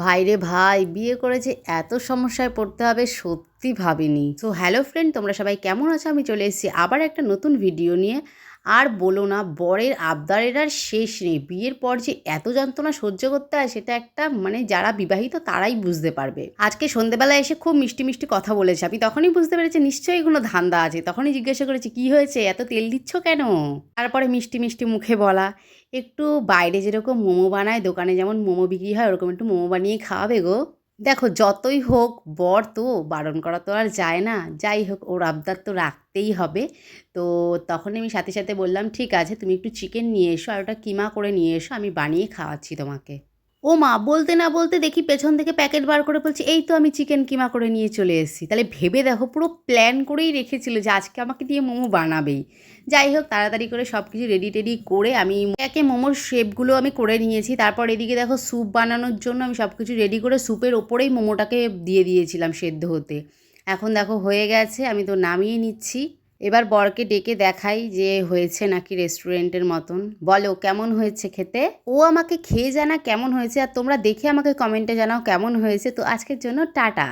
ভাই রে ভাই, বিয়ে করেছে এত সমস্যায় পড়তে হবে সত্যি ভাবিনি। সো হ্যালো ফ্রেন্ড, তোমরা সবাই কেমন আছো? আমি চলে এসেছি আবার একটা নতুন ভিডিও নিয়ে। আর বলো না, বরের আবদারের আর শেষ নেই। বিয়ের পর যে এত যন্ত্রণা সহ্য করতে হয় সেটা একটা যারা বিবাহিত তারাই বুঝতে পারবে। আজকে সন্ধেবেলায় এসে খুব মিষ্টি মিষ্টি কথা বলেছে, আমি তখনই বুঝতে পেরেছি নিশ্চয়ই কোনো ধান্দা আছে। তখনই জিজ্ঞাসা করেছি কি হয়েছে, এত তেল দিচ্ছ কেন? তারপরে মিষ্টি মিষ্টি মুখে বলা, একটু বাইরে যেরকম মোমো বানায়, দোকানে যেমন মোমো বিক্রি হয় ওরকম একটু মোমো বানিয়ে খাওয়াবে গো। দেখো যতই হোক বর তো, বারণ করা তো আর যায় না। যাই হোক, ওর আবদার তো রাখতেই হবে। তো তখন আমি সাথে সাথে বললাম ঠিক আছে, তুমি একটু চিকেন নিয়ে এসো আর ওটা কিমা করে নিয়ে এসো, আমি বানিয়ে খাওয়াচ্ছি তোমাকে। ও মা, বলতে না বলতে দেখি পেছন থেকে প্যাকেট বার করে বলছে এই তো আমি চিকেন কিমা করে নিয়ে চলে এসেছি। তাহলে ভেবে দেখো, পুরো প্ল্যান করেই রেখেছিল যে আজকে আমাকে দিয়ে মোমো বানাবেই। যাই হোক, তাড়াতাড়ি করে সব কিছু রেডি টেডি করে আমি একে মোমোর শেপগুলো আমি করে নিয়েছি। তারপর এদিকে দেখো স্যুপ বানানোর জন্য আমি সব কিছু রেডি করে স্যুপের ওপরেই মোমোটাকে দিয়ে দিয়েছিলাম সেদ্ধ হতে। এখন দেখো হয়ে গেছে, আমি তো নামিয়ে নিচ্ছি। এবার বরকে ডেকে দেখাই যে হয়েছে নাকি রেস্টুরেন্টের মতন। বলো কেমন হয়েছে খেতে। ও আমাকে খেয়ে জানা কেমন হয়েছে, আর তোমরা দেখে আমাকে কমেন্টে জানাও কেমন হয়েছে। তো আজকের জন্য টাটা।